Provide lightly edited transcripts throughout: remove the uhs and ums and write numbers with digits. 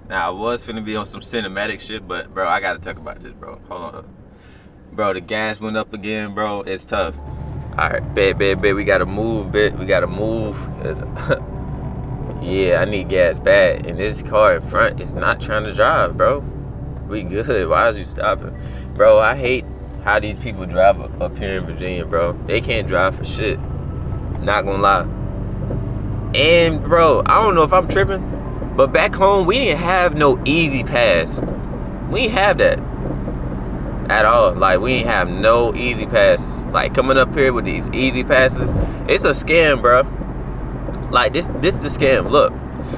Now, I was finna be on some cinematic shit, but bro, I gotta talk about this, bro. Hold on. Bro, the gas went up again, bro. It's tough. Alright, bet. We gotta move, We gotta move. Yeah, I need gas bad. And this car in front is not trying to drive, bro. We good. Why is you stopping? Bro, I hate how these people drive up here in Virginia, bro. They can't drive for shit. Not gonna lie. And bro, I don't know if I'm tripping, but back home we didn't have no easy pass. We didn't have that at all. Like, we didn't have no easy passes. Like, coming up here with these easy passes, it's a scam, bro. Like, this is a scam. Look,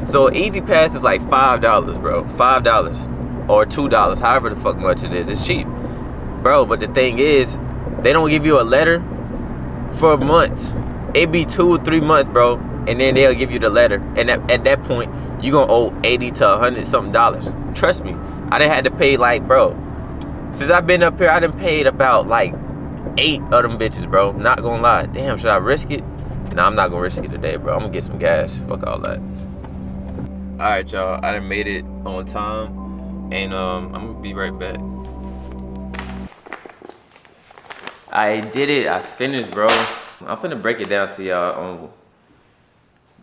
so easy pass is like $5, bro. $5 or $2, however the fuck much it is. It's cheap, bro. But the thing is, they don't give you a letter for months. It be 2 or 3 months, bro, and then they'll give you the letter. And at that point, you gonna owe $80 to $100 something dollars. Trust me, I done had to pay, like, bro, since I've been up here, I done paid about like 8 of them bitches, bro. Not gonna lie. Damn, should I risk it? Nah, I'm not gonna risk it today, bro. I'm gonna get some gas. Fuck all that. Alright, y'all. I done made it on time. And I'm gonna be right back. I did it. I finished, bro. I'm finna break it down to y'all on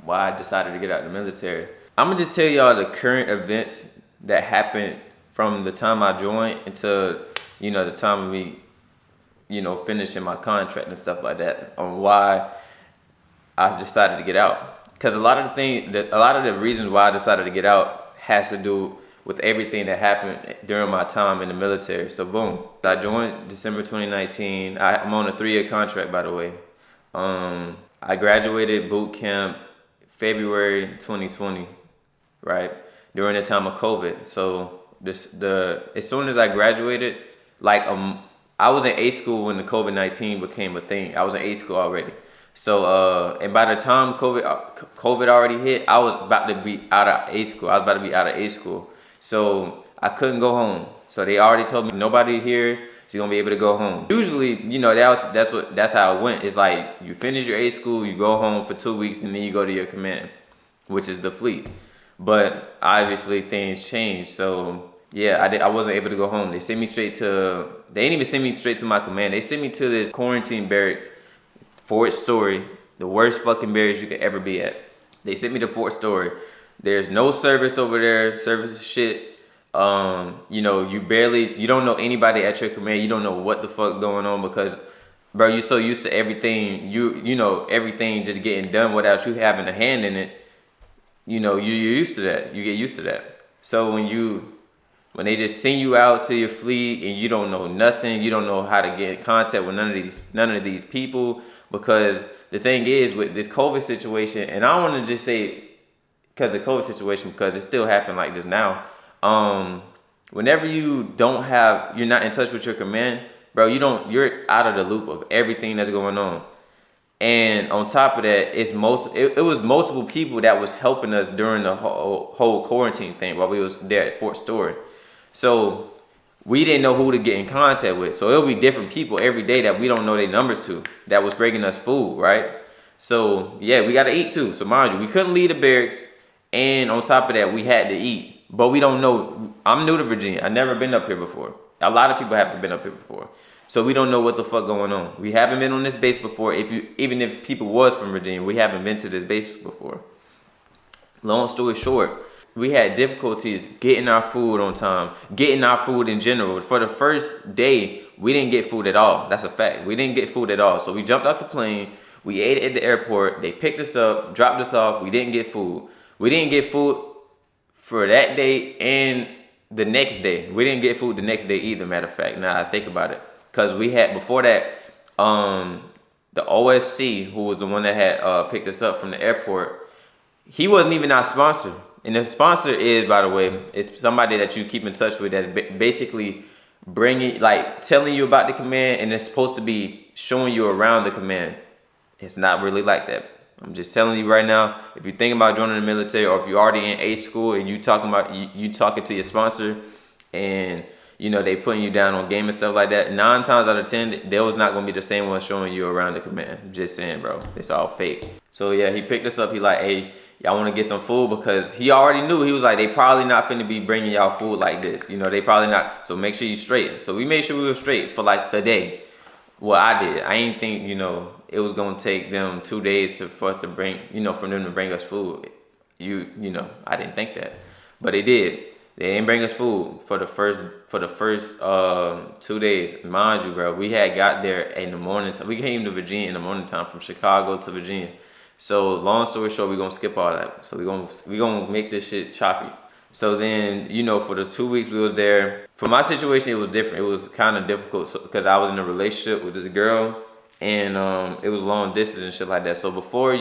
why I decided to get out of the military. I'm gonna just tell y'all the current events that happened from the time I joined until, you know, the time of me, you know, finishing my contract and stuff like that, on why I decided to get out. Because a lot of the reasons why I decided to get out has to do with everything that happened during my time in the military. So boom, I joined December 2019. I'm on a 3-year contract, by the way. I graduated boot camp February 2020, right? During the time of COVID. So as soon as I graduated, like, I was in A school when the COVID-19 became a thing. I was in A school already. So and by the time COVID already hit, I was about to be out of A school. So I couldn't go home. So they already told me nobody here is gonna be able to go home. Usually, you know, that's how it went. It's like you finish your A school, you go home for 2 weeks, and then you go to your command, which is the fleet. But obviously things changed. So yeah, I wasn't able to go home. They didn't even send me straight to my command. They sent me to this quarantine barracks, Fort Story, the worst fucking barracks you could ever be at. They sent me to Fort Story. There's no service over there. Service is shit. You know, you don't know anybody at your command. You don't know what the fuck going on because, bro, you're so used to everything. You know, everything just getting done without you having a hand in it. You know, you're used to that. You get used to that. So when they just send you out to your fleet and you don't know nothing, you don't know how to get in contact with none of these people, because the thing is with this COVID situation, and I don't want to just say because of the COVID situation, because it still happened like this now. Whenever you're not in touch with your command, bro, you're out of the loop of everything that's going on. And on top of that, it was multiple people that was helping us during the whole quarantine thing while we was there at Fort Story. So we didn't know who to get in contact with. So it'll be different people every day that we don't know their numbers to, that was bringing us food, right? So yeah, we got to eat too. So mind you, we couldn't leave the barracks. And on top of that, we had to eat. But we don't know. I'm new to Virginia. I've never been up here before. A lot of people haven't been up here before. So we don't know what the fuck going on. We haven't been on this base before. Even if people was from Virginia, we haven't been to this base before. Long story short, we had difficulties getting our food on time, getting our food in general. For the first day, we didn't get food at all. That's a fact. We didn't get food at all. So we jumped off the plane. We ate at the airport. They picked us up, dropped us off. We didn't get food. We didn't get food for that day and the next day. We didn't get food the next day either, matter of fact, now I think about it. Because we had, before that, the OSC, who was the one that had picked us up from the airport, he wasn't even our sponsor. And the sponsor is, by the way, it's somebody that you keep in touch with that's basically telling you about the command, and it's supposed to be showing you around the command. It's not really like that. I'm just telling you right now, if you're thinking about joining the military, or if you're already in A school and you talking to your sponsor, and you know they putting you down on game and stuff like that, 9 times out of 10, they was not gonna be the same one showing you around the command. I'm just saying, bro, it's all fake. So yeah, he picked us up. He like, hey, y'all want to get some food, because he already knew. He was like, they probably not finna be bringing y'all food like this. You know, they probably not. So make sure you straight. So we made sure we were straight for like the day. Well, I did. I ain't think, you know, it was gonna take them 2 days for us to bring, you know, for them to bring us food. You know, I didn't think that, but they did. They didn't bring us food for the first 2 days. Mind you, bro, we had got there in the morning time. We came to Virginia in the morning time from Chicago to Virginia. So long story short, we're gonna skip all that. So we gonna make this shit choppy. So then, you know, for the 2 weeks we was there, for my situation, it was different. It was kind of difficult because I was in a relationship with this girl, and it was long distance and shit like that. So before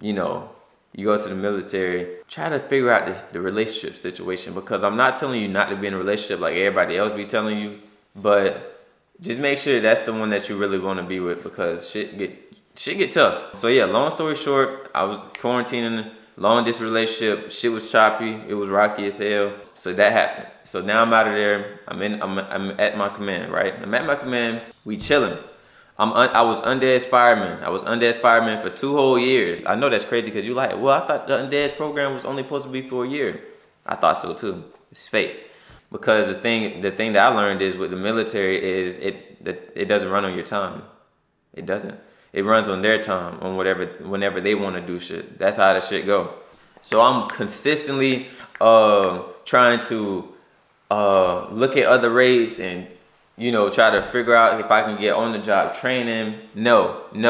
you know, you go to the military, try to figure out the relationship situation, because I'm not telling you not to be in a relationship like everybody else be telling you, but just make sure that's the one that you really want to be with, because shit get tough. So yeah, long story short, I was quarantining, long distance relationship, shit was choppy, it was rocky as hell. So that happened. So now I'm out of there. I'm at my command, right? I'm at my command. We chilling. I was undead fireman. I was undead fireman for 2 whole years. I know that's crazy, because you like, well, I thought the undead program was only supposed to be for a year. I thought so too. It's fake. Because the thing that I learned is with the military is it doesn't run on your time. It doesn't. It runs on their time, on whenever they want to do shit. That's how the shit go. So I'm consistently trying to look at other rates and, you know, try to figure out if I can get on the job training. No. I'm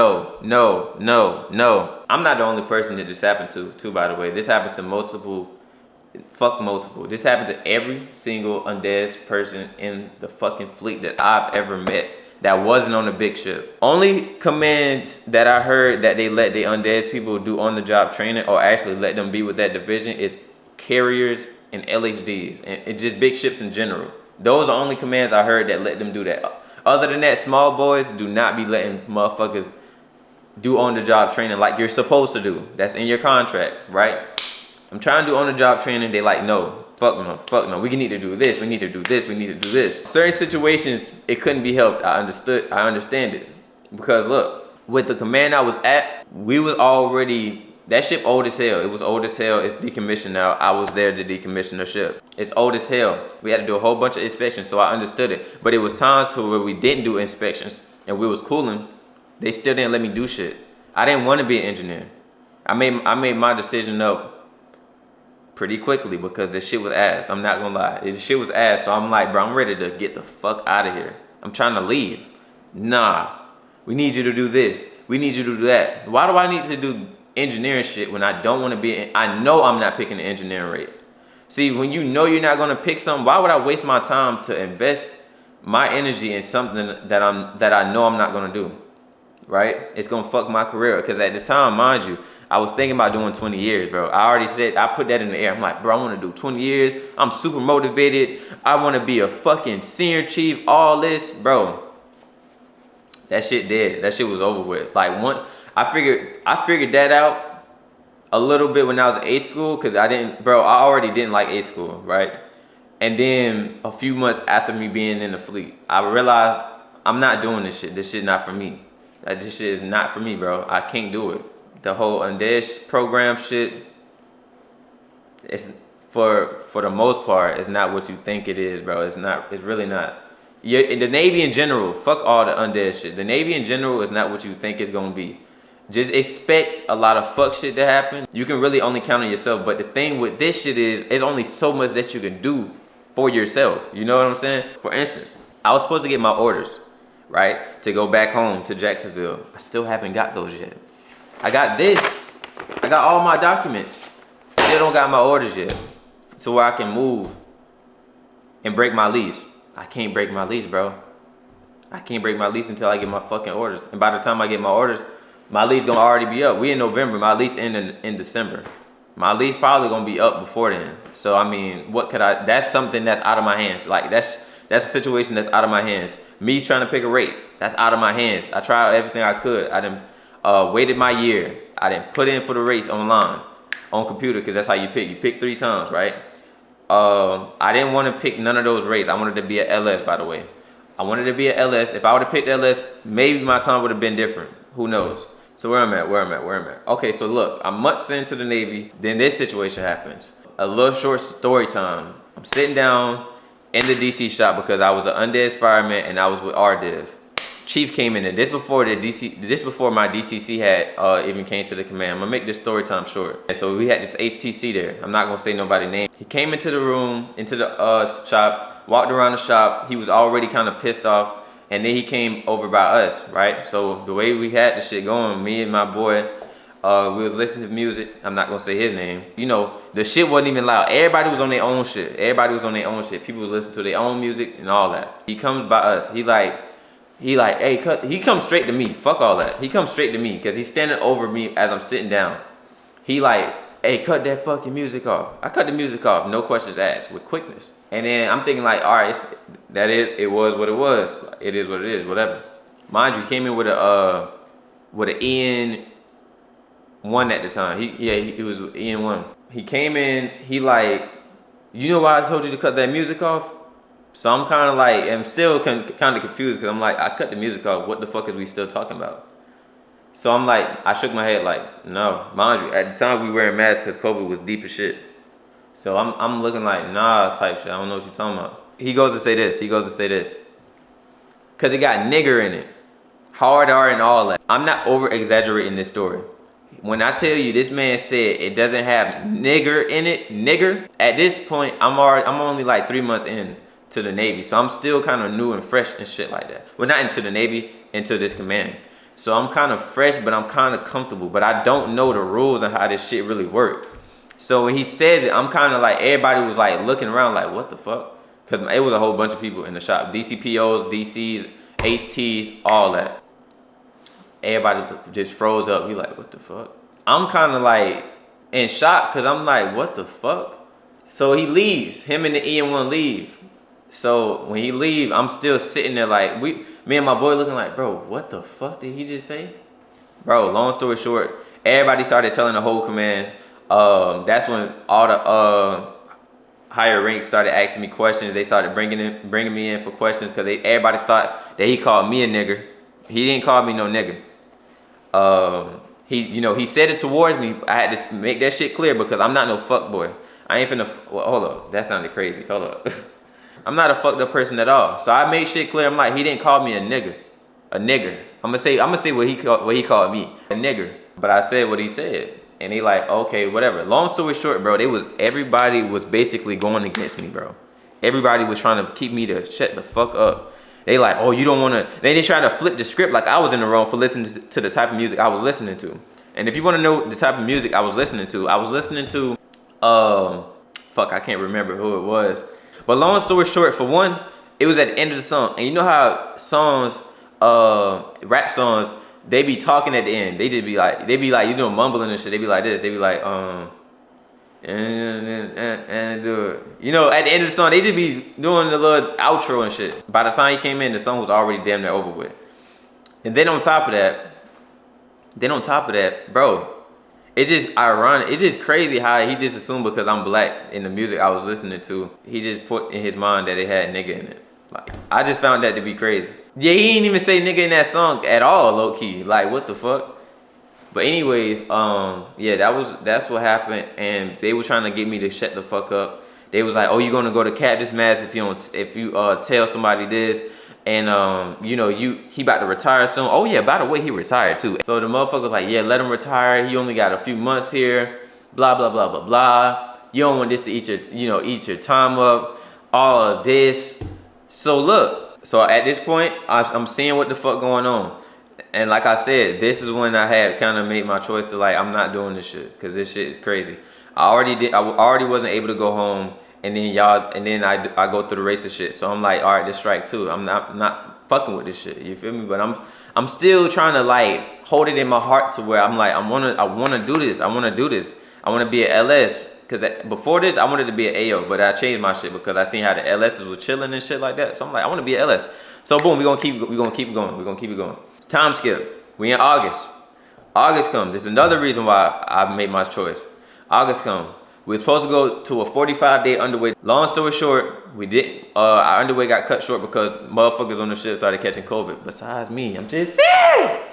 not the only person that this happened to, by the way. This happened to multiple. This happened to every single undead person in the fucking fleet that I've ever met that wasn't on a big ship. Only commands that I heard that they let the undead people do on the job training, or actually let them be with that division, is carriers and LHDs, and just big ships in general. Those are only commands I heard that let them do that. Other than that, small boys do not be letting motherfuckers do on-the-job training like you're supposed to do. That's in your contract, right? I'm trying to do on-the-job training. They like, no, fuck no. We need to do this. We need to do this. We need to do this. Certain situations, it couldn't be helped. I understand it. Because look, with the command I was at, we was already, that ship old as hell. It was old as hell. It's decommissioned now. I was there to decommission the ship. It's old as hell. We had to do a whole bunch of inspections, so I understood it. But it was times to where we didn't do inspections and we was cooling. They still didn't let me do shit. I didn't want to be an engineer. I made my decision up pretty quickly because the shit was ass. I'm not gonna lie. The shit was ass. So I'm like, bro, I'm ready to get the fuck out of here. I'm trying to leave. Nah, we need you to do this. We need you to do that. Why do I need to do engineering shit when I don't want to be? I know I'm not picking the engineering rate. See, when you know you're not gonna pick something, why would I waste my time to invest my energy in something that I know I'm not gonna do? Right? It's gonna fuck my career. Because at the time, mind you, I was thinking about doing 20 years, bro. I already said, I put that in the air. I'm like, bro, I want to do 20 years. I'm super motivated. I want to be a fucking senior chief, all this. Bro, that shit dead. That shit was over with. Like, I figured that out a little bit when I was in A school, because I already didn't like A school, right? And then a few months after me being in the fleet, I realized I'm not doing this shit. This shit not for me. This shit is not for me, bro. I can't do it. The whole undead program shit, it's for the most part, it's not what you think it is, bro. It's not. It's really not. The Navy in general, fuck all the undead shit. The Navy in general is not what you think it's gonna be. Just expect a lot of fuck shit to happen. You can really only count on yourself. But the thing with this shit is, there's only so much that you can do for yourself. You know what I'm saying? For instance, I was supposed to get my orders, right, to go back home to Jacksonville. I still haven't got those yet. I got this. I got all my documents. Still don't got my orders yet. So where I can move and break my lease. I can't break my lease, bro. I can't break my lease until I get my fucking orders. And by the time I get my orders, my lease gonna already be up. We in November. My lease ending in December. My lease probably gonna be up before then. So I mean, that's something that's out of my hands. Like that's a situation that's out of my hands. Me trying to pick a rate, that's out of my hands. I tried everything I could. I done waited my year. I didn't put in for the rates online, on computer, because that's how you pick. You pick 3 times, right? I didn't want to pick none of those rates. I wanted to be a LS, by the way. I wanted to be a LS. If I would have picked LS, maybe my time would have been different. Who knows? So where I'm at. Okay, so look, I'm months into the Navy, then this situation happens. A little short story time. I'm sitting down in the DC shop because I was an undead fireman and I was with RDiv. Chief came in, and this before my DCC had even came to the command. I'm gonna make this story time short. And so we had this HTC there. I'm not gonna say nobody's name. He came into the room, into the shop, walked around the shop. He was already kind of pissed off. And then he came over by us, right? So the way we had the shit going, me and my boy, we was listening to music. I'm not gonna say his name. You know, the shit wasn't even loud. Everybody was on their own shit. People was listening to their own music and all that. He comes by us. He like, hey, cut. He comes straight to me. Fuck all that. He comes straight to me because he's standing over me as I'm sitting down. He like, hey, cut that fucking music off. I cut the music off, no questions asked, with quickness. And then I'm thinking like, all right, it was what it was. It is what it is, whatever. Mind you, he came in with a EN1 at the time. He was EN1. He came in, he like, you know why I told you to cut that music off? So I'm kind of like, I'm still kind of confused because I'm like, I cut the music off. What the fuck is we still talking about? So I'm like, I shook my head like, no. Mind you, at the time we wearing masks because COVID was deep as shit. So I'm looking like, nah type shit. I don't know what you're talking about. He goes to say this. Because it got nigger in it. Hard R and all that. I'm not over exaggerating this story. When I tell you this man said it doesn't have nigger in it, at this point, I'm only like 3 months in to the Navy. So I'm still kind of new and fresh and shit like that. Well, not into the Navy, into this command. So I'm kind of fresh, but I'm kind of comfortable. But I don't know the rules and how this shit really works. So when he says it, I'm kind of like, everybody was like looking around like, what the fuck? Because it was a whole bunch of people in the shop. DCPOs, DCs, HTs, all that. Everybody just froze up. We like, what the fuck? I'm kind of like in shock because I'm like, what the fuck? So he leaves. Him and the EN1 leave. So when he leave, I'm still sitting there like, me and my boy looking like, bro, what the fuck did he just say? Bro, long story short, everybody started telling the whole command. That's when all the higher ranks started asking me questions. They started bringing me in for questions because everybody thought that he called me a nigger. He didn't call me no nigger. He said it towards me. I had to make that shit clear because I'm not no fuck boy. I ain't finna. Well, hold up, that sounded crazy. Hold up. I'm not a fucked up person at all. So I made shit clear. I'm like, he didn't call me a nigger. I'm gonna say what he called me, a nigger. But I said what he said. And they like, okay, whatever. Long story short, bro, everybody was basically going against me, bro. Everybody was trying to keep me to shut the fuck up. They like, oh, you don't want to. They trying to flip the script like I was in the wrong for listening to the type of music I was listening to. And if you want to know the type of music I was listening to, fuck, I can't remember who it was. But long story short, for one, it was at the end of the song. And you know how songs, rap songs, they be talking at the end. They be like, you know, mumbling and shit. They be like this. They be like, and do it. You know, at the end of the song, they just be doing the little outro and shit. By the time he came in, the song was already damn near over with. And then on top of that, bro, it's just ironic. It's just crazy how he just assumed because I'm black in the music I was listening to, he just put in his mind that it had nigga in it. Like, I just found that to be crazy. Yeah, he didn't even say nigga in that song at all, low key. Like, what the fuck? But anyways, yeah, that's what happened, and they were trying to get me to shut the fuck up. They was like, oh, you're gonna go to Captain's Mask if you tell somebody this, and you know, he about to retire soon. Oh yeah, by the way, he retired too. So the motherfucker was like, yeah, let him retire. He only got a few months here. Blah blah blah blah blah. You don't want this to eat your time up. All of this. So look, so at this point, I'm seeing what the fuck going on. And like I said, this is when I had kind of made my choice to like, I'm not doing this shit because this shit is crazy. I already wasn't able to go home, and then I go through the racist shit. So I'm like, all right, this strike two. I'm not fucking with this shit. You feel me? But I'm still trying to like hold it in my heart to where I'm like, I wanna do this. I wanna do this. I wanna be an LS. Because before this, I wanted to be an AO, but I changed my shit because I seen how the LSs were chilling and shit like that. So I'm like, I want to be an LS. So boom, we're gonna keep it going. Time skip. We in August. August comes. This is another reason why I made my choice. August comes. We were supposed to go to a 45-day underway. Long story short, we didn't. Our underway got cut short because motherfuckers on the ship started catching COVID. Besides me, I'm just saying.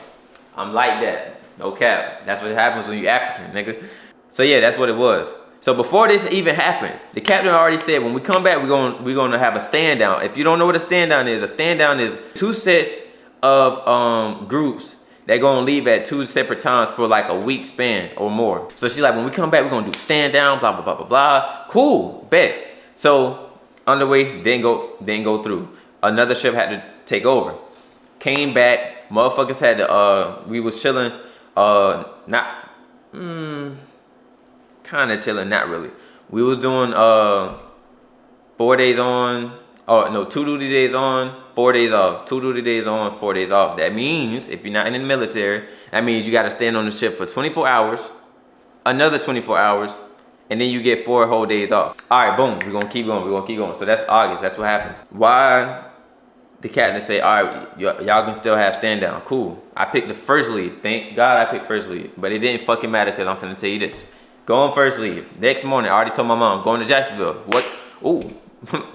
I'm like that. No cap. That's what happens when you African, nigga. So yeah, that's what it was. So before this even happened, the captain already said when we come back, we're gonna have a stand down. If you don't know what a stand down is, a stand down is 2 sets of groups that gonna leave at 2 separate times for like a week span or more. So she's like, when we come back, we're gonna do stand down, blah blah blah blah blah. Cool, bet. So underway didn't go through. Another ship had to take over. Came back, motherfuckers had to we was chilling, not kind of chilling, not really. We was doing 4 days on, oh no, 2 duty days on, 4 days off. 2 duty days on, 4 days off. That means if you're not in the military, that means you got to stand on the ship for 24 hours, another 24 hours, and then you get 4 whole days off. All right, boom, we're gonna keep going. So that's August, that's what happened. Why the captain say, all right, y'all can still have stand down, cool. I picked the first leave, thank God I picked first leave, but it didn't fucking matter because I'm finna tell you this. Go on first leave. Next morning, I already told my mom, going to Jacksonville. What? Ooh,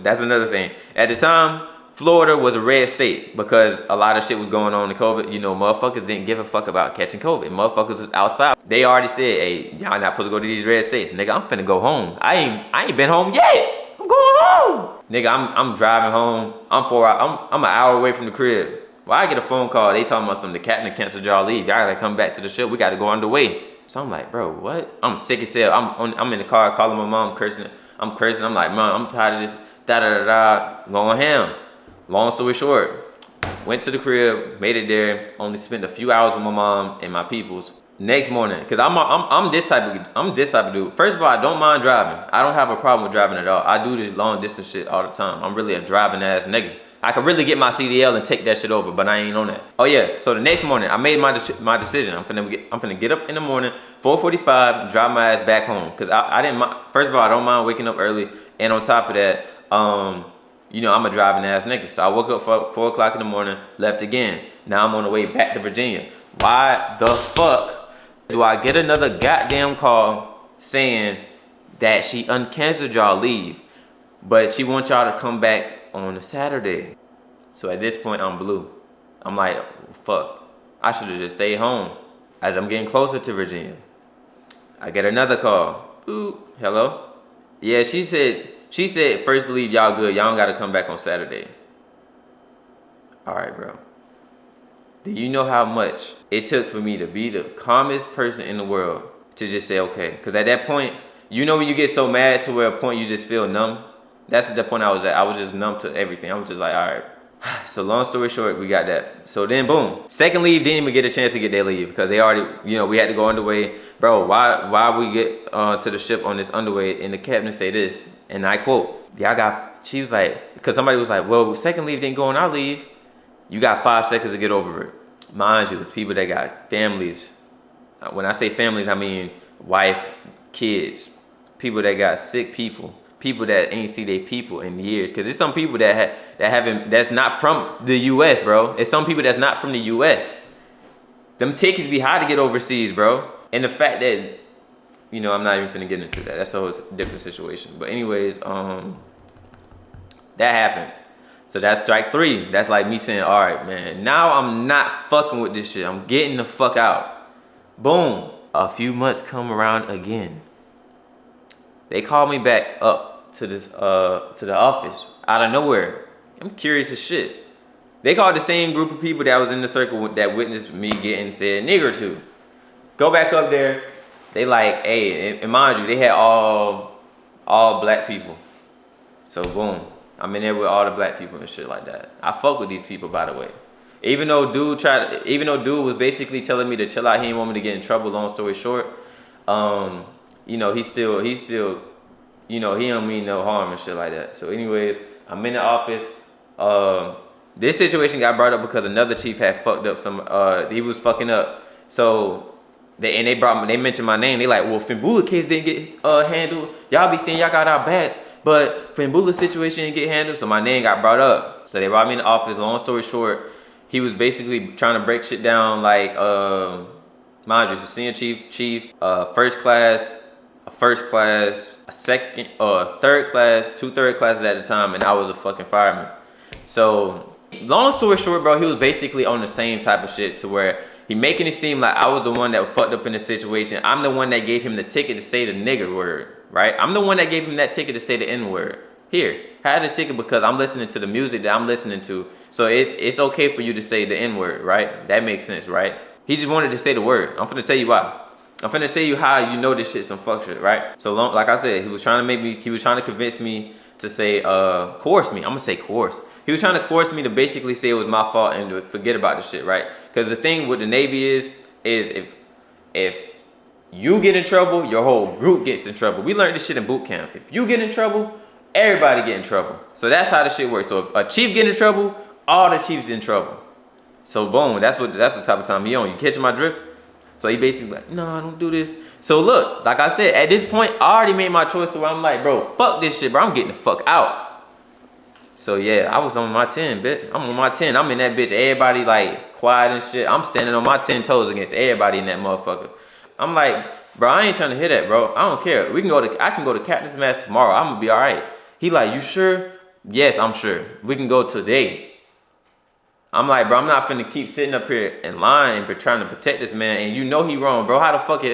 that's another thing. At the time, Florida was a red state because a lot of shit was going on in COVID. You know, motherfuckers didn't give a fuck about catching COVID. Motherfuckers was outside. They already said, hey, y'all not supposed to go to these red states. Nigga, I'm finna go home. I ain't been home yet. I'm going home. Nigga, I'm driving home. I'm an hour away from the crib. Well, I get a phone call. They talking about something. The captain canceled y'all leave. Y'all gotta come back to the ship. We gotta go underway. So I'm like, bro, what? I'm sick as hell. I'm in the car calling my mom, cursing. I'm cursing. I'm like, Mom, I'm tired of this. Da da da da. Going ham. Long story short, went to the crib, made it there. Only spent a few hours with my mom and my peoples. Next morning, cause I'm this type of dude. First of all, I don't mind driving. I don't have a problem with driving at all. I do this long distance shit all the time. I'm really a driving ass nigga. I could really get my CDL and take that shit over, but I ain't on that. Oh yeah, so the next morning, I made my decision. I'm finna get up in the morning, 4:45, drive my ass back home. Cause I didn't mind, first of all, I don't mind waking up early. And on top of that, you know, I'm a driving ass nigga. So I woke up for 4 o'clock in the morning, left again. Now I'm on the way back to Virginia. Why the fuck do I get another goddamn call saying that she uncanceled y'all leave, but she wants y'all to come back on a Saturday? So at this point, I'm blue. I'm like, fuck, I should have just stayed home. As I'm getting closer to Virginia, I get another call. Ooh, hello? Yeah, she said first leave, y'all good. Y'all don't gotta come back on Saturday. All right, bro. Do you know how much it took for me to be the calmest person in the world to just say, okay? Because at that point, you know when you get so mad to where a point you just feel numb? That's the point I was at. I was just numb to everything. I was just like, all right. So long story short, we got that. So then boom. Second leave, didn't even get a chance to get their leave because they already, you know, we had to go underway. Bro, why we get to the ship on this underway and the captain say this, and I quote, she was like, because somebody was like, well, second leave didn't go on our leave. You got 5 seconds to get over it. Mind you, there's people that got families. When I say families, I mean wife, kids, people that got sick people that ain't see their people in years. Because there's some people that's not from the U.S., bro. It's some people that's not from the U.S. Them tickets be high to get overseas, bro. And the fact that, you know, I'm not even finna get into that. That's a whole different situation. But anyways, that happened. So that's strike 3. That's like me saying, all right, man, now I'm not fucking with this shit. I'm getting the fuck out. Boom. A few months come around again. They call me back up to this to the office out of nowhere. I'm curious as shit. They called the same group of people that was in the circle that witnessed me getting said nigger to. Go back up there. They like, hey, and mind you, they had all black people. So boom. I'm in there with all the black people and shit like that. I fuck with these people, by the way. Even though dude was basically telling me to chill out, he didn't want me to get in trouble. Long story short, you know, he still, you know, he don't mean no harm and shit like that. So, anyways, I'm in the office. This situation got brought up because another chief had fucked up some. He was fucking up. So they mentioned my name. They like, well, Fimbula case didn't get handled. Y'all be saying y'all got our backs. But Fimbula's situation didn't get handled, so my name got brought up. So they brought me in the office. Long story short, he was basically trying to break shit down like, mind you, it's a senior chief, first class, a first class, a second, third class, 2 third classes at the time, and I was a fucking fireman. So long story short, bro, he was basically on the same type of shit to where He making it seem like I was the one that fucked up in the situation. I'm the one that gave him the ticket to say the nigger word, right? I'm the one that gave him that ticket to say the N word. Here, had the ticket because I'm listening to the music that I'm listening to. So it's okay for you to say the N word, right? That makes sense, right? He just wanted to say the word. I'm finna tell you why. I'm finna tell you how you know this shit's some fuck shit, right? So long, like I said, he was trying to convince me to say, coerce me. I'm gonna say coerce. He was trying to coerce me to basically say it was my fault and to forget about the shit, right? Because the thing with the Navy is if you get in trouble, your whole group gets in trouble. We learned this shit in boot camp. If you get in trouble, everybody get in trouble. So that's how the shit works. So if a chief get in trouble, all the chiefs in trouble. So boom, that's the type of time he on. You catch my drift? So he basically like, no, I don't do this. So look, like I said, at this point, I already made my choice to where I'm like, bro, fuck this shit, bro. I'm getting the fuck out. So yeah, I was on my 10, bitch. I'm on my 10. I'm in that bitch. Everybody like quiet and shit. I'm standing on my 10 toes against everybody in that motherfucker. I'm like, bro, I ain't trying to hear that, bro. I don't care. I can go to Captain's Match tomorrow. I'm gonna be all right. He like, you sure? Yes, I'm sure. We can go today. I'm like, bro, I'm not finna keep sitting up here in line but trying to protect this man, and you know he wrong, bro. How the fuck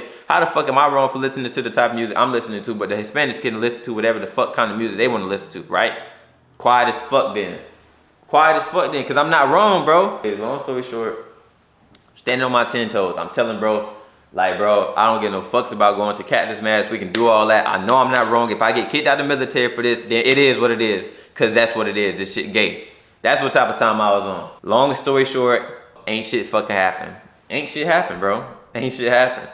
am I wrong for listening to the type of music I'm listening to, but the Hispanics can listen to whatever the fuck kind of music they want to listen to, right? Quiet as fuck then. Quiet as fuck then, because I'm not wrong, bro. Long story short, standing on my 10 toes. I'm telling bro, like, bro, I don't give no fucks about going to Cactus Match. We can do all that. I know I'm not wrong. If I get kicked out of the military for this, then it is what it is, because that's what it is. This shit gay. That's what type of time I was on. Long story short, ain't shit fucking happen. Ain't shit happen, bro. Ain't shit happen.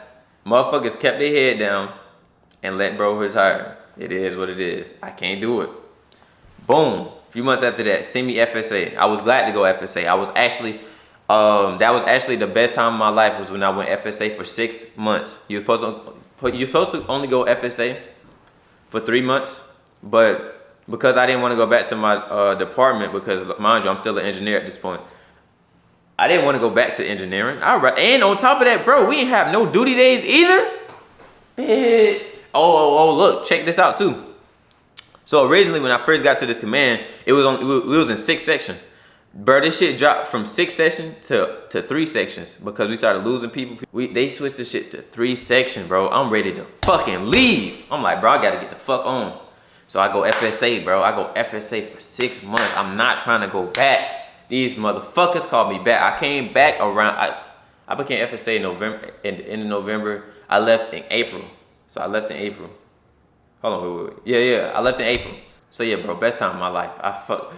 Motherfuckers kept their head down and let bro retire. It is what it is. I can't do it. Boom. A few months after that, send me FSA. I was glad to go FSA. I was actually, that was actually the best time of my life was when I went FSA for 6 months. You're supposed to only go FSA for 3 months, but because I didn't want to go back to my department, because mind you, I'm still an engineer at this point. I didn't want to go back to engineering. And on top of that, bro, we didn't have no duty days either. Oh, look, check this out too. So originally, when I first got to this command, it was in 6 sections. Bro, this shit dropped from 6 sections to 3 sections because we started losing people. They switched the shit to 3 sections, bro. I'm ready to fucking leave. I'm like, bro, I gotta get the fuck on. So I go FSA, bro. I go FSA for 6 months. I'm not trying to go back. These motherfuckers called me back. I came back around, I became FSA in November, in the end of November. I left in April. So I left in April. Hold on, wait. Yeah, I left in April. So yeah, bro, best time of my life. I fuck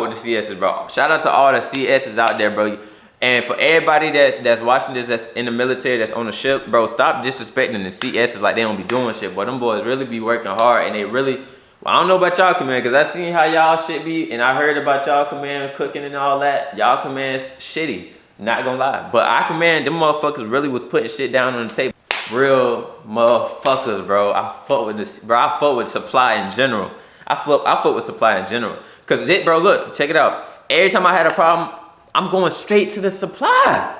with the CSs, bro. Shout out to all the CSs out there, bro. And for everybody that's watching this, that's in the military, that's on the ship, bro, stop disrespecting the CSs like they don't be doing shit. But them boys really be working hard, and they really, well, I don't know about y'all command, because I seen how y'all shit be, and I heard about y'all command cooking and all that. Y'all command's shitty, not gonna lie. But I command, them motherfuckers really was putting shit down on the table. Real motherfuckers, bro. I fuck with this, bro. I fuck with supply in general. I fuck with supply in general. Cause bro, look, check it out. Every time I had a problem, I'm going straight to the supply.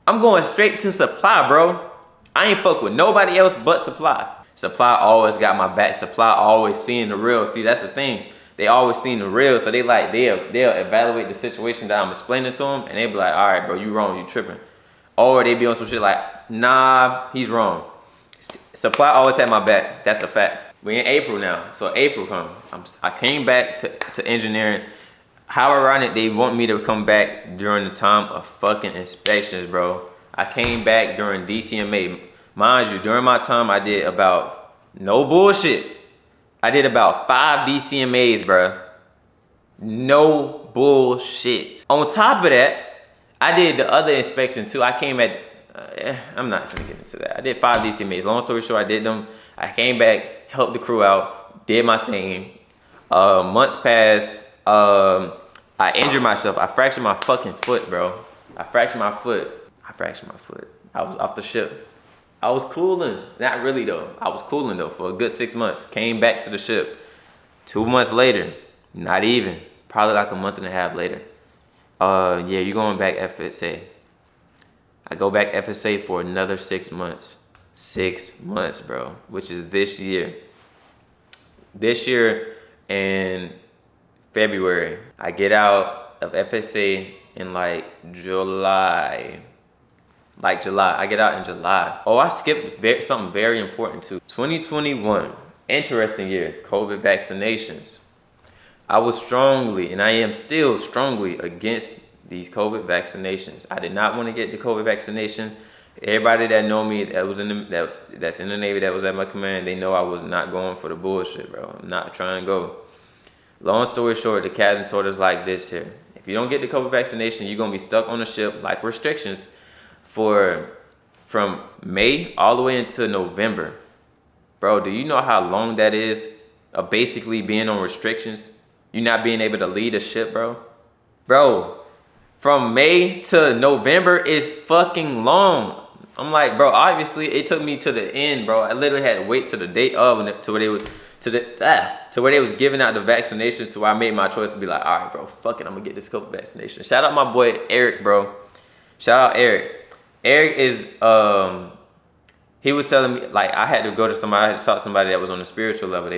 I'm going straight to supply, bro. I ain't fuck with nobody else but supply. Supply always got my back. Supply always seeing the real. See, that's the thing. They always seeing the real. So they'll evaluate the situation that I'm explaining to them, and they be like, all right, bro, you wrong, you tripping. Or they be on some shit like, nah, he's wrong. Supply always had my back. That's a fact. We in April now, so April come. I came back to engineering. How ironic they want me to come back during the time of fucking inspections, bro. I came back during DCMA. Mind you, during my time, I did about, no bullshit, I did about 5 DCMAs, bro. No bullshit. On top of that, I did the other inspection too. I came at, I'm not gonna get into that. I did 5 DCMAs. Long story short, I did them. I came back, helped the crew out, did my thing. Months passed. I injured myself. I fractured my fucking foot, bro. I fractured my foot. I was off the ship. I was cooling. Not really though. I was cooling though for a good 6 months. Came back to the ship. 2 months later, not even. Probably like a month and a half later. Yeah, you're going back FSA. I go back FSA for another 6 months. 6 months, bro, which is this year. This year in February. I get out of FSA in like July. like July. I get out in July. Oh, I skipped something very important too. 2021, interesting year, COVID vaccinations. I was strongly, and I am still strongly against these COVID vaccinations. I did not want to get the COVID vaccination. Everybody that know me that was in the that's in the Navy that was at my command, they know I was not going for the bullshit, bro. I'm not trying to go. Long story short, the captain told us like this here. If you don't get the COVID vaccination, you're gonna be stuck on the ship like restrictions from May all the way into November. Bro, do you know how long that is of basically being on restrictions? You not being able to lead a ship, bro? Bro, from May to November is fucking long. I'm like, bro, obviously it took me to the end, bro. I literally had to wait to the date of to where they was giving out the vaccinations, so I made my choice to be like, all right, bro, fuck it, I'm gonna get this COVID vaccination. Shout out my boy Eric, bro. Shout out Eric. Eric is he was telling me, like, I had to go to somebody, I had to talk to somebody that was on the spiritual level.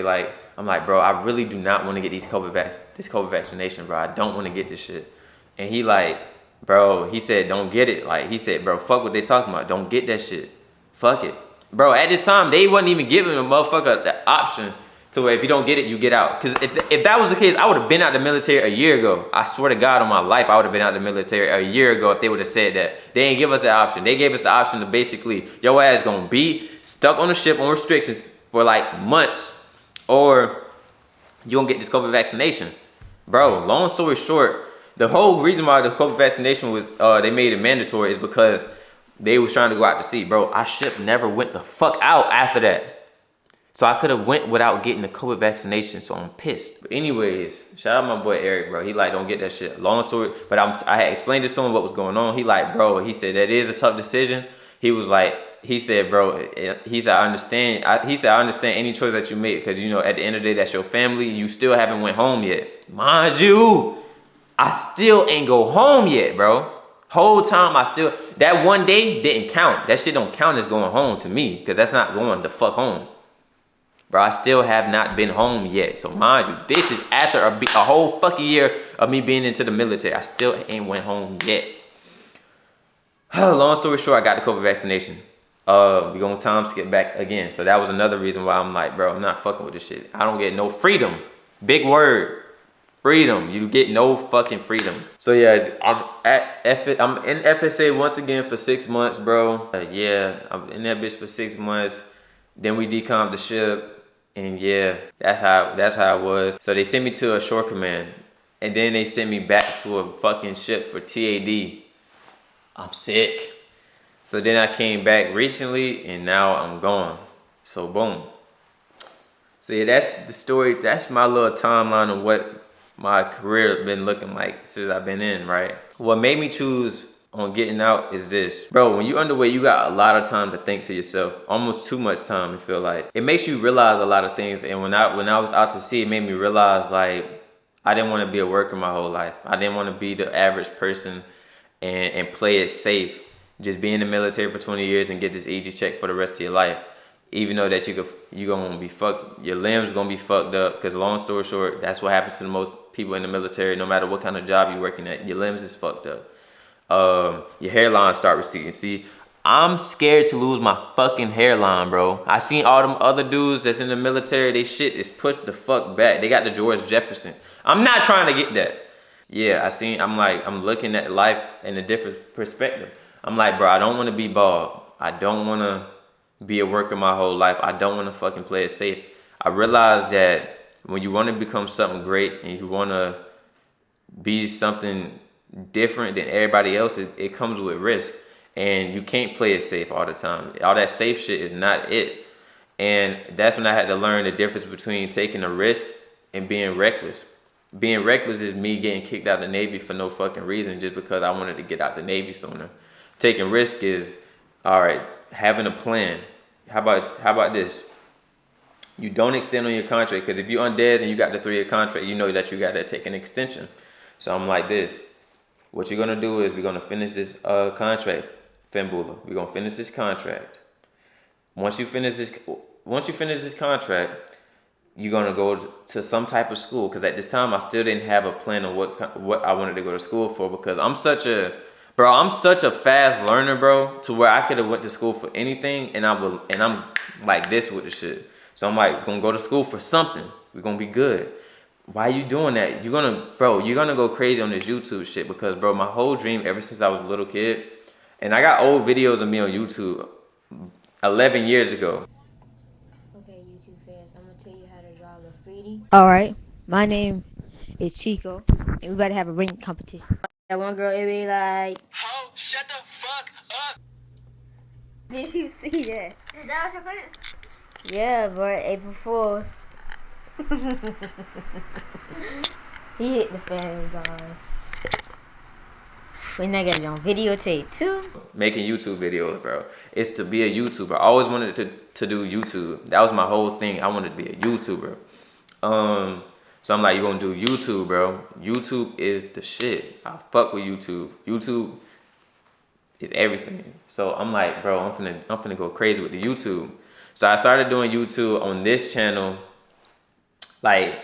I'm like, bro, I really do not want to get this COVID vaccination, bro. I don't want to get this shit. And he like, bro, he said, don't get it. Like, he said, bro, fuck what they talking about. Don't get that shit. Fuck it. Bro, at this time, they wasn't even giving a motherfucker the option to where if you don't get it, you get out. Because if that was the case, I would have been out the military a year ago. I swear to God on my life, I would have been out the military a year ago if they would have said that. They didn't give us the option. They gave us the option to basically, your ass gonna be stuck on the ship on restrictions for like months, or you gonna get this COVID vaccination. Bro, long story short, the whole reason why the COVID vaccination was, they made it mandatory is because they was trying to go out to sea. Bro, our ship never went the fuck out after that. So I could have went without getting the COVID vaccination, so I'm pissed. But anyways, shout out my boy Eric, bro. He like, don't get that shit. Long story, but I had explained this to him what was going on. He like, bro, he said that is a tough decision. He was like, he said, bro, he said, I understand. He said, I understand any choice that you make, because, you know, at the end of the day, that's your family. You still haven't went home yet. Mind you, I still ain't go home yet, bro. Whole time that one day didn't count. That shit don't count as going home to me, because that's not going the fuck home. Bro, I still have not been home yet. So mind you, this is after a whole fucking year of me being into the military. I still ain't went home yet. Long story short, I got the COVID vaccination. We gonna time skip back again. So that was another reason why I'm like, bro, I'm not fucking with this shit. I don't get no freedom. Big word. Freedom. You get no fucking freedom. So yeah, I'm in FSA once again for 6 months, bro. Yeah, I'm in that bitch for 6 months. Then we decomped the ship. And yeah, that's how it was. So they sent me to a shore command, and then they sent me back to a fucking ship for TAD. I'm sick. So then I came back recently, and now I'm gone. So boom. So yeah, that's the story. That's my little timeline of what my career been looking like since I've been in, right? What made me choose on getting out is this. Bro, when you underway, you got a lot of time to think to yourself. Almost too much time, I feel like. It makes you realize a lot of things. And when I was out to sea, it made me realize, like, I didn't want to be a worker my whole life. I didn't want to be the average person and play it safe. Just be in the military for 20 years and get this easy check for the rest of your life. Even though that you gonna be fucked, your limbs gonna be fucked up. Cause long story short, that's what happens to the most people in the military. No matter what kind of job you're working at, your limbs is fucked up. Your hairline start receding. See, I'm scared to lose my fucking hairline, bro. I seen all them other dudes that's in the military, they shit is pushed the fuck back. They got the George Jefferson. I'm not trying to get that. Yeah, I'm looking at life in a different perspective. I'm like, bro, I don't want to be bald. I don't want to be a worker my whole life. I don't want to fucking play it safe. I realized that when you want to become something great and you want to be something different than everybody else, it comes with risk, and you can't play it safe all the time. All that safe shit is not it. And that's when I had to learn the difference between taking a risk and being reckless. Being reckless is me getting kicked out of the Navy for no fucking reason, just because I wanted to get out the Navy sooner. Taking risk is, all right, having a plan. How about this? You don't extend on your contract, because if you're on DES and you got the 3-year contract, you know that you got to take an extension. So I'm like this. What you're gonna do is we're gonna finish this contract, Fembula. We're gonna finish this contract. Once you finish this contract, you're gonna go to some type of school. Because at this time, I still didn't have a plan on what I wanted to go to school for. Because Bro, I'm such a fast learner, bro, to where I could have went to school for anything, and I'm like this with the shit. So I'm like, gonna go to school for something. We're gonna be good. Why you doing that? You're gonna go crazy on this YouTube shit because, bro, my whole dream ever since I was a little kid, and I got old videos of me on YouTube 11 years ago. Okay, YouTube fans, I'm gonna tell you how to draw graffiti. Alright, my name is Chico, and we about to have a ring competition. That one girl, it be like, Oh, shut the fuck up! did you see that? Is that what you're putting? Yeah, bro, April Fools. He hit the fan, guys. We now got it on videotape too. Making YouTube videos, bro. It's to be a YouTuber. I always wanted to do YouTube. That was my whole thing. I wanted to be a YouTuber. So I'm like, you're gonna do YouTube, bro. YouTube is the shit. I fuck with YouTube. YouTube is everything. So I'm like, bro, I'm finna go crazy with the YouTube. So I started doing YouTube on this channel, like,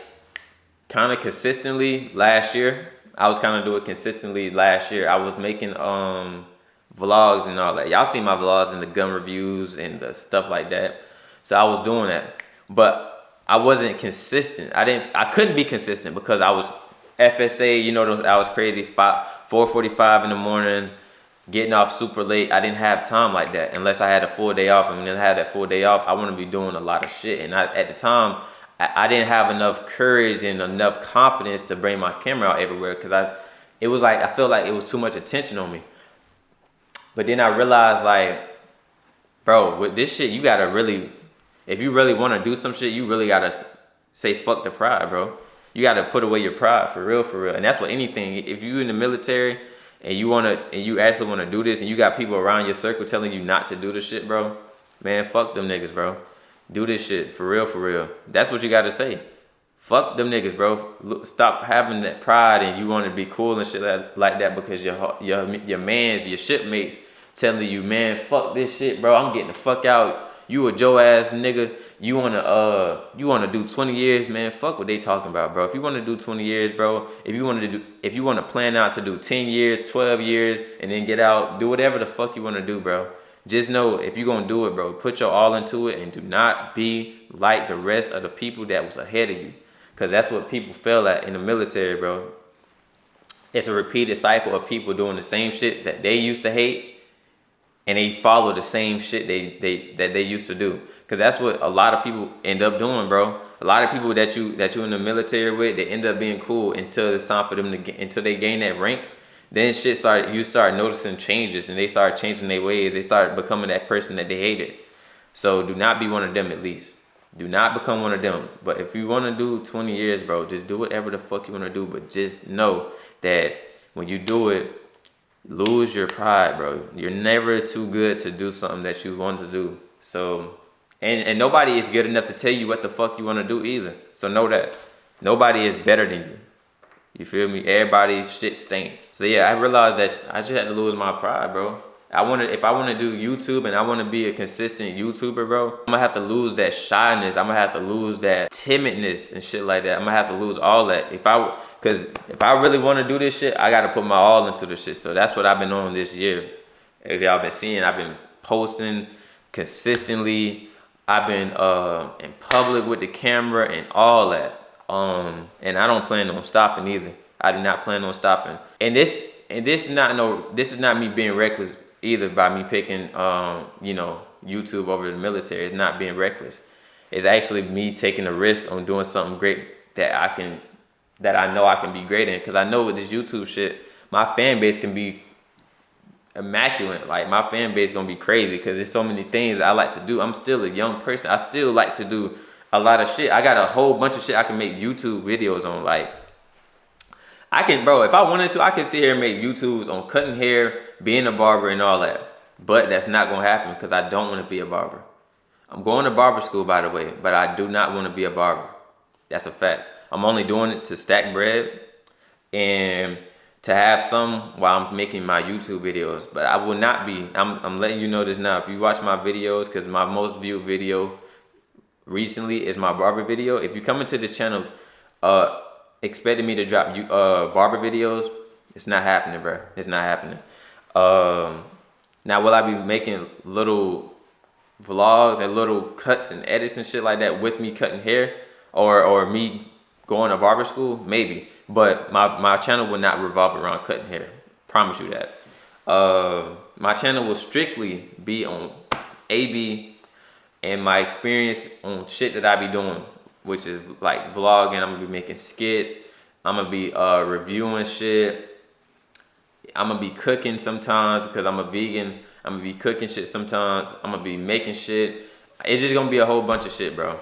kind of consistently last year. I was kind of doing it consistently last year. I was making vlogs and all that. Y'all see my vlogs and the gun reviews and the stuff like that. So I was doing that, but I wasn't consistent. I couldn't be consistent because I was FSA. You know, those hours crazy. 4:45 in the morning, getting off super late. I didn't have time like that unless I had a full day off. And when I had that full day off, I want to be doing a lot of shit. And at the time, I didn't have enough courage and enough confidence to bring my camera out everywhere because it was like, I felt like it was too much attention on me. But then I realized, like, bro, with this shit, you gotta really, if you really want to do some shit, you really gotta say fuck the pride, bro. You gotta put away your pride for real, for real. And that's what anything. If you in the military and you actually wanna do this, and you got people around your circle telling you not to do this shit, bro, man, fuck them niggas, bro. Do this shit for real, for real. That's what you gotta say. Fuck them niggas, bro. Look, stop having that pride and you want to be cool and shit like that because your mans, your shipmates telling you, man, fuck this shit, bro. I'm getting the fuck out. You a Joe ass nigga. You wanna do 20 years, man. Fuck what they talking about, bro. If you wanna do 20 years, bro. If you wanna plan out to do 10 years, 12 years, and then get out, do whatever the fuck you wanna do, bro. Just know if you're gonna do it, bro, put your all into it and do not be like the rest of the people that was ahead of you. Cause that's what people fail at in the military, bro. It's a repeated cycle of people doing the same shit that they used to hate, and they follow the same shit that they used to do. Cause that's what a lot of people end up doing, bro. A lot of people that you in the military with, they end up being cool until it's time for them until they gain that rank. Then you start noticing changes, and they start changing their ways. They start becoming that person that they hated. So do not be one of them, at least. Do not become one of them. But if you want to do 20 years, bro, just do whatever the fuck you want to do. But just know that when you do it, lose your pride, bro. You're never too good to do something that you want to do. So, and nobody is good enough to tell you what the fuck you want to do either. So know that. Nobody is better than you. You feel me? Everybody's shit stink. So yeah, I realized that I just had to lose my pride, bro. If I want to do YouTube and I want to be a consistent YouTuber, bro, I'm gonna have to lose that shyness. I'm gonna have to lose that timidness and shit like that. I'm gonna have to lose all that. Cause if I really want to do this shit, I gotta put my all into this shit. So that's what I've been on this year. If y'all been seeing, I've been posting consistently. I've been in public with the camera and all that. And I don't plan on stopping either. I do not plan on stopping. And this is not me being reckless either by me picking YouTube over the military. It's not being reckless. It's actually me taking a risk on doing something great that I know I can be great in. Cause I know with this YouTube shit, my fan base can be immaculate. Like my fan base gonna be crazy because there's so many things I like to do. I'm still a young person. I still like to do a lot of shit. I got a whole bunch of shit I can make YouTube videos on. Like I can, bro, if I wanted to, I can sit here and make YouTubes on cutting hair, being a barber and all that. But that's not gonna happen because I don't want to be a barber. I'm going to barber school, by the way, but I do not want to be a barber. That's a fact. I'm only doing it to stack bread and to have some while I'm making my YouTube videos. But I will not be. I'm letting you know this now. If you watch my videos, because my most viewed video recently is my barber video. If you come into this channel expecting me to drop barber videos, it's not happening, bro. It's not happening. Now will I be making little vlogs and little cuts and edits and shit like that with me cutting hair, or me going to barber school? Maybe, but my channel will not revolve around cutting hair. Promise you that. My channel will strictly be on AB and my experience on shit that I be doing, which is like vlogging. I'm gonna be making skits. I'm gonna be reviewing shit. I'm gonna be cooking sometimes because I'm a vegan. I'm gonna be cooking shit sometimes. I'm gonna be making shit. It's just gonna be a whole bunch of shit, bro.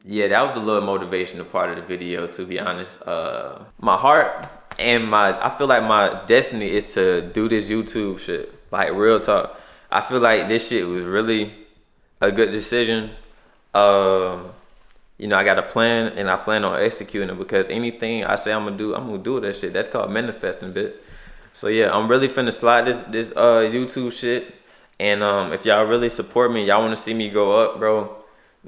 Yeah, that was the little motivational part of the video, to be honest. My heart and I feel like my destiny is to do this YouTube shit. Like, real talk. I feel like this shit was really a good decision. You know, I got a plan and I plan on executing it, because anything I say I'm gonna do that shit. That's called manifesting, bit. So yeah, I'm really finna slide this YouTube shit. And if y'all really support me, y'all wanna see me go up, bro,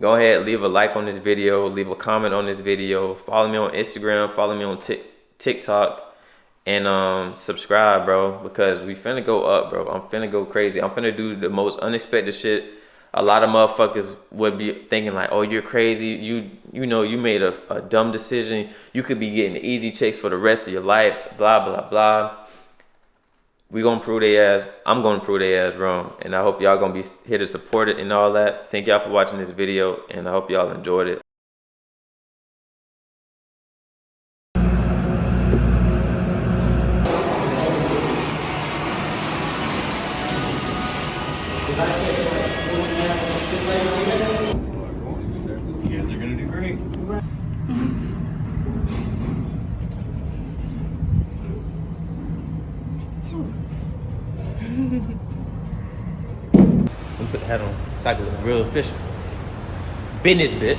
go ahead, leave a like on this video, leave a comment on this video, follow me on Instagram, follow me on TikTok, and subscribe, bro, because we finna go up, bro. I'm finna go crazy. I'm finna do the most unexpected shit. A lot of motherfuckers would be thinking like, oh, you're crazy. You know, you made a dumb decision. You could be getting easy checks for the rest of your life, blah, blah, blah. We gonna prove their ass. I'm gonna prove their ass wrong. And I hope y'all gonna be here to support it and all that. Thank y'all for watching this video, and I hope y'all enjoyed it. You guys are gonna do great. Let me put the hat on. Cycle is real official. Business bit.